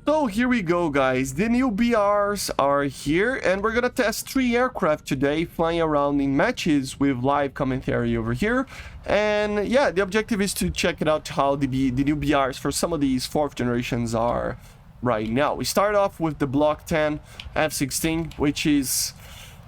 So here we go, guys. The new BRs are here, and we're gonna test 3 aircraft today, flying around in matches with live commentary over here. And yeah, the objective is to check it out how the new BRs for some of these 4th generations are right now. We start off with the Block 10 F-16, which is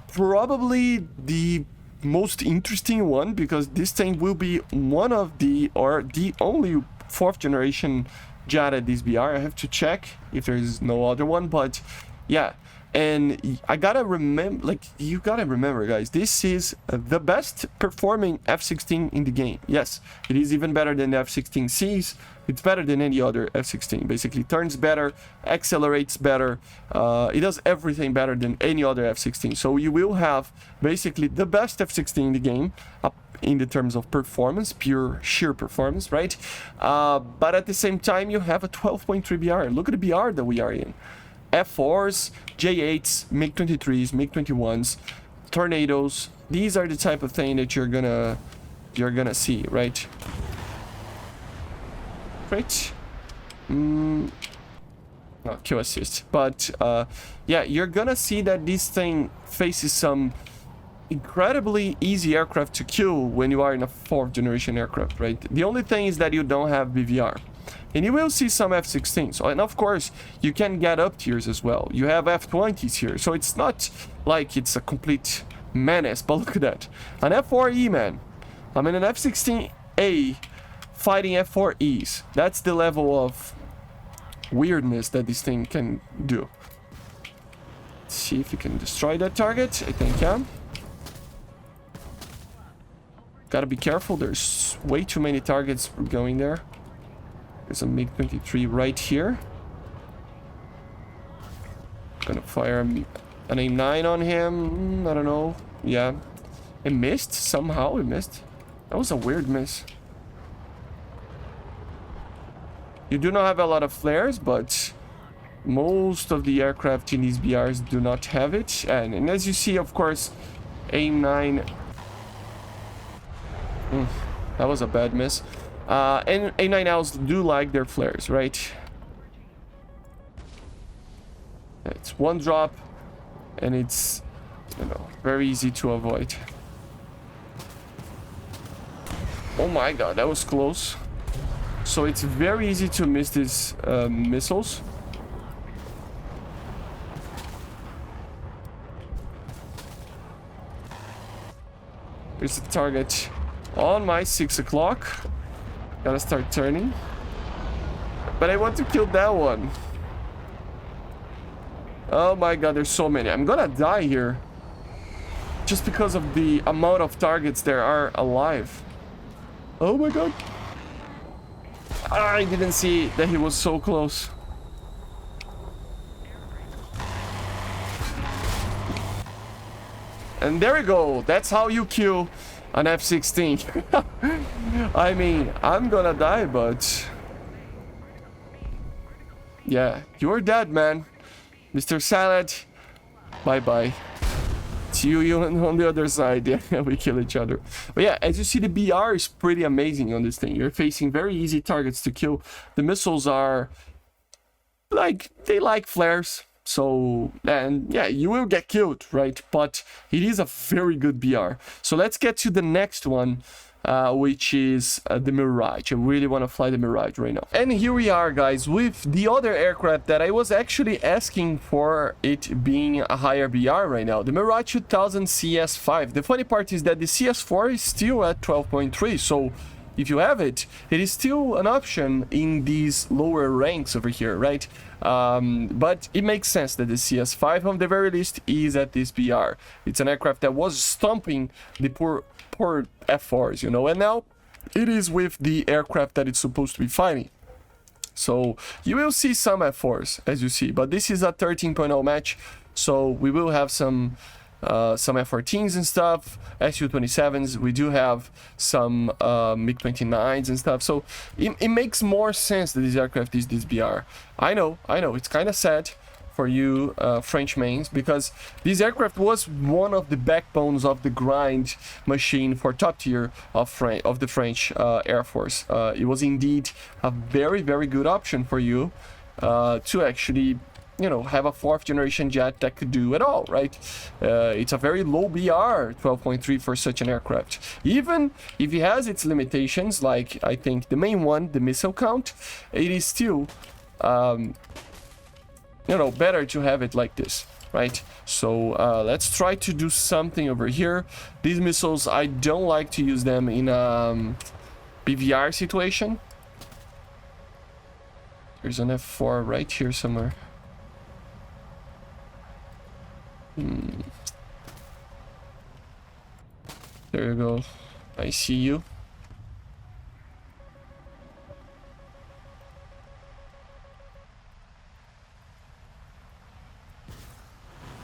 probably the most interesting one, because this thing will be one of the, or the only 4th generation jet at this BR. I have to check if there is no other one, but yeah. And I gotta remember, like, you gotta remember, guys, this is the best performing F-16 in the game. Yes, it is even better than the F-16Cs. It's better than any other F-16. Basically, turns better, accelerates better. It does everything better than any other F-16. So you will have basically the best F-16 in the game, in the terms of performance, pure sheer performance, right? But at the same time, you have a 12.3 BR. Look at the BR that we are in. F4s, J8s, MiG-23s, MiG-21s, Tornadoes. These are the type of thing that you're gonna see, right? Great. No, kill assist. But yeah, you're gonna see that this thing faces some incredibly easy aircraft to kill when you are in a 4th generation aircraft, right? The only thing is that you don't have BVR. And you will see some F-16s. And of course, you can get up tiers as well. You have F-20s here. So it's not like it's a complete menace. But look at that. An F-4E, man. I mean, an F-16A fighting F-4Es. That's the level of weirdness that this thing can do. Let's see if you can destroy that target. I think, yeah. Gotta be careful. There's way too many targets going there. There's a MiG-23 right here. Gonna fire an AIM-9 on him. I don't know. Yeah. It missed. Somehow it missed. That was a weird miss. You do not have a lot of flares, but most of the aircraft in these BRs do not have it. And as you see, of course, AIM-9... that was a bad miss. And A9Ls do like their flares, right? It's one drop, and it's, you know, very easy to avoid. Oh my god, that was close. So it's very easy to miss these missiles. Here's the target on my 6 o'clock. Gotta start turning. But I want to kill that one. Oh my god, there's so many. I'm gonna die here. Just because of the amount of targets there are alive. Oh my god. I didn't see that he was so close. And there we go. That's how you kill an F-16. I mean, I'm gonna die, but... yeah, you're dead, man. Mr. Salad, bye-bye. See you on the other side. Yeah, we kill each other. But yeah, as you see, the BR is pretty amazing on this thing. You're facing very easy targets to kill. The missiles are... like, they like flares. So, and yeah, you will get killed, right? But it is a very good BR. So let's get to the next one, which is the Mirage. I really want to fly the Mirage right now. And here we are, guys, with the other aircraft that I was actually asking for it being a higher BR right now. The Mirage 2000 CS5. The funny part is that the CS4 is still at 12.3, so if you have it, it is still an option in these lower ranks over here, right? But it makes sense that the CS5, on the very least, is at this BR. It's an aircraft that was stomping the poor F4s, you know, and now it is with the aircraft that it's supposed to be fighting. So you will see some F4s, as you see, but this is a 13.0 match, so we will have some F-14s and stuff, Su-27s. We do have some MiG-29s and stuff. So it makes more sense that this aircraft is this BR. I know, it's kind of sad for you French mains, because this aircraft was one of the backbones of the grind machine for top tier of the French Air Force. It was indeed a very, very good option for you to actually, you know, have a 4th generation jet that could do it all, right? It's a very low BR, 12.3 for such an aircraft. Even if it has its limitations, like I think the main one, the missile count, it is still, you know, better to have it like this, right? So let's try to do something over here. These missiles, I don't like to use them in BVR situation. There's an F4 right here somewhere. There you go. I see you.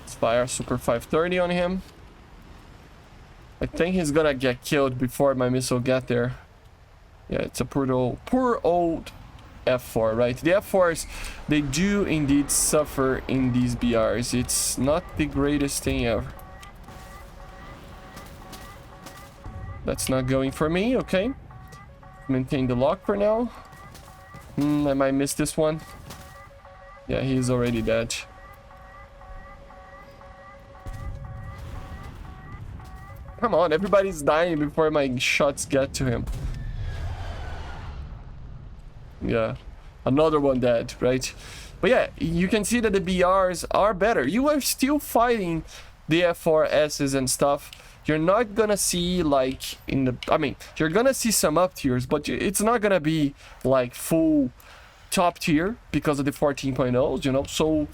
Let's fire Super 530 on him. I think he's gonna get killed before my missile get there. Yeah, it's a poor old F4, right? The F4s, they do indeed suffer in these BRs. It's not the greatest thing ever. That's not going for me, okay. Maintain the lock for now. I might miss this one. Yeah, he's already dead. Come on, everybody's dying before my shots get to him. Yeah, another one dead, right? But yeah, you can see that the BRs are better. You are still fighting the F4Ss and stuff. You're not gonna see like in the, I mean, you're gonna see some up tiers, but it's not gonna be like full top tier because of the 14.0s, you know. So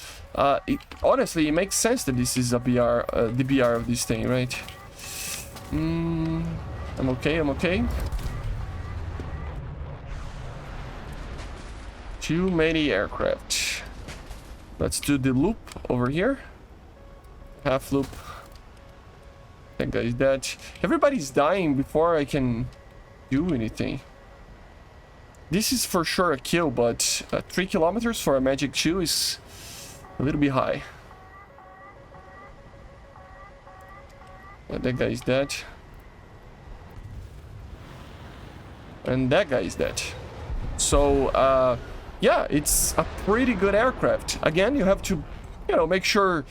honestly, it makes sense that this is a BR, the BR of this thing, right? I'm okay, I'm okay. Too many aircraft. Let's do the loop over here. Half loop. That guy's dead. Everybody's dying before I can do anything. This is for sure a kill, but 3 kilometers for a Magic 2 is a little bit high. That guy's dead. And that guy's dead. So, yeah, it's a pretty good aircraft. Again, you have to, you know, make sure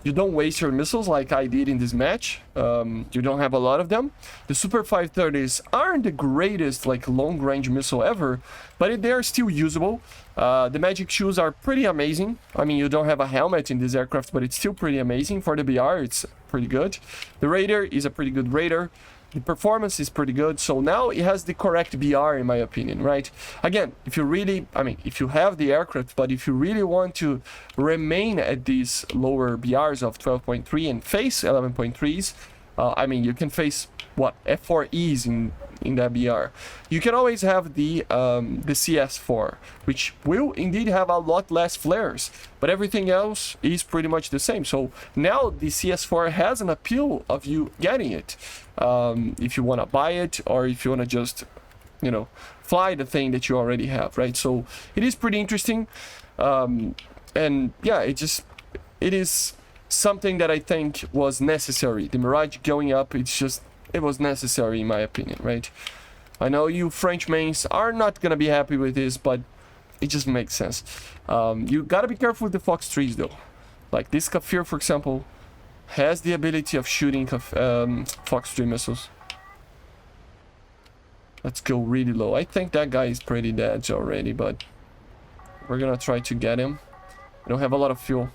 you don't waste your missiles like I did in this match. You don't have a lot of them. The Super 530s aren't the greatest, like, long-range missile ever, but they are still usable. The Magic Shoes are pretty amazing. I mean, you don't have a helmet in this aircraft, but it's still pretty amazing. For the BR, it's pretty good. The Raider is a pretty good Raider. The performance is pretty good, so now it has the correct BR in my opinion, right? Again, if you really, I mean, if you have the aircraft, but if you really want to remain at these lower BRs of 12.3 and face 11.3s, I mean, you can face, what, F4Es in that BR. You can always have the CS4, which will indeed have a lot less flares, but everything else is pretty much the same. So now the CS4 has an appeal of you getting it. If you want to buy it, or if you want to just, you know, fly the thing that you already have, right? So it is pretty interesting. And yeah, it is something that I think was necessary. The Mirage going up, it was necessary in my opinion, right? I know you French mains are not gonna be happy with this, but it just makes sense. You gotta be careful with the Fox 3s though. Like this Kafir, for example, has the ability of shooting Fox 3 missiles. Let's go really low. I think that guy is pretty dead already, but we're gonna try to get him. We don't have a lot of fuel.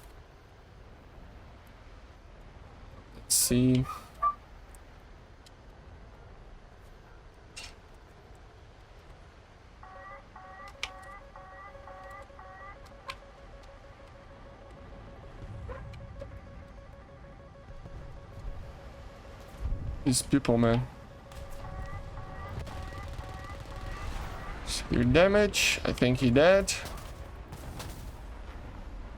Let's see. These people, man. Severe damage. I think he dead.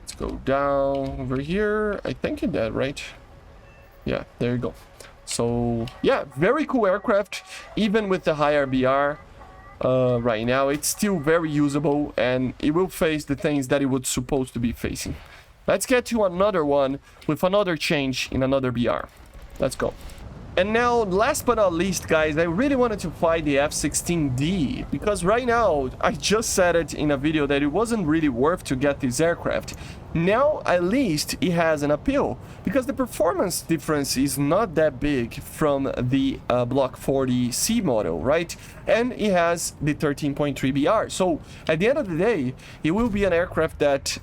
Let's go down over here. I think he dead, right? Yeah, there you go. So, yeah, very cool aircraft. Even with the higher BR right now, it's still very usable, and it will face the things that it was supposed to be facing. Let's get to another one with another change in another BR. Let's go. And now, last but not least, guys, I really wanted to fly the F-16D, because right now, I just said it in a video that it wasn't really worth to get this aircraft. Now, at least, it has an appeal, because the performance difference is not that big from the Block 40C model, right? And it has the 13.3 BR. So, at the end of the day, it will be an aircraft that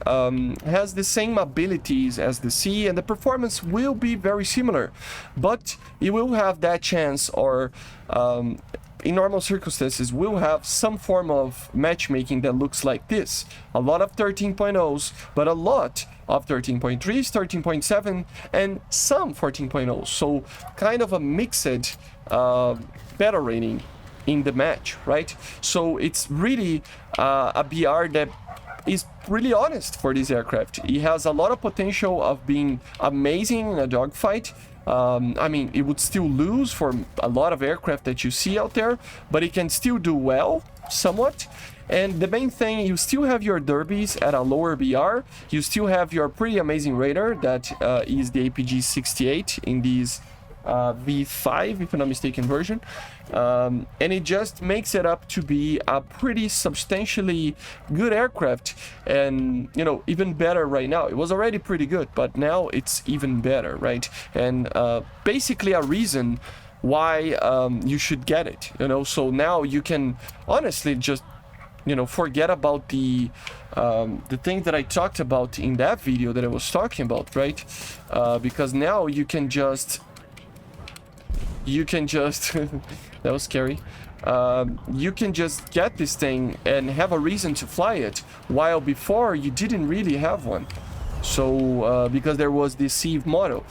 has the same abilities as the C, and the performance will be very similar. But it will have that chance, or in normal circumstances, we'll have some form of matchmaking that looks like this. A lot of 13.0s, but a lot of 13.3s, 13.7, and some 14.0s. So kind of a mixed battle rating in the match, right? So it's really a BR that is really honest for this aircraft. It has a lot of potential of being amazing in a dogfight. I mean, it would still lose for a lot of aircraft that you see out there, but it can still do well, somewhat. And the main thing, you still have your derbies at a lower BR. You still have your pretty amazing radar that is the APG-68 in these V5, if I'm not mistaken, version. And it just makes it up to be a pretty substantially good aircraft, and you know, even better right now. It was already pretty good, but now it's even better, right? And basically a reason why you should get it, you know. So now you can honestly just, you know, forget about the thing that I talked about in that video that I was talking about, right? Because now you can just that was scary. You can just get this thing and have a reason to fly it, while before you didn't really have one. So because there was this C model.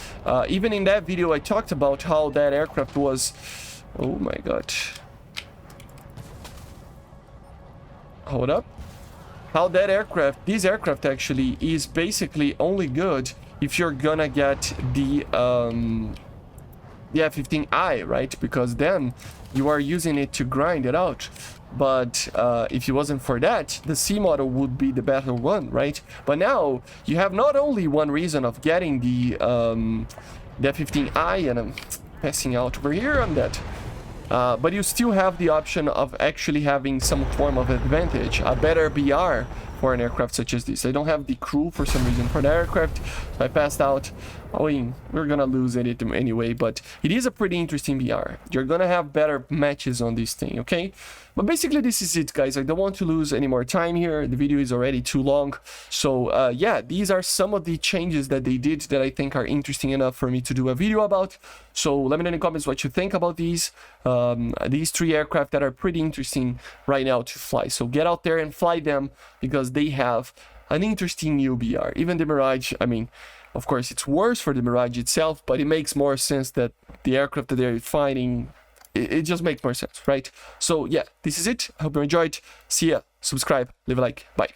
Even in that video I talked about how that aircraft was, oh my god, hold up, how that aircraft, this aircraft actually is basically only good if you're gonna get the F-15A, right? Because then you are using it to grind it out. But if it wasn't for that, the C model would be the better one, right? But now you have not only one reason of getting the F-15A, and I'm passing out over here on that, but you still have the option of actually having some form of advantage, a better BR for an aircraft such as this. I don't have the crew for some reason for the aircraft, so I passed out. I mean, we're gonna lose it anyway, but it is a pretty interesting BR. You're gonna have better matches on this thing, okay? But basically this is it, guys. I don't want to lose any more time here. The video is already too long. So yeah, these are some of the changes that they did that I think are interesting enough for me to do a video about. So let me know in the comments what you think about these three aircraft that are pretty interesting right now to fly. So get out there and fly them, because they have an interesting new BR. Even the Mirage, I mean, of course it's worse for the Mirage itself, but it makes more sense that the aircraft that they're fighting, it just makes more sense, right? So yeah, this is it. I hope you enjoyed. See ya, subscribe, leave a like, bye.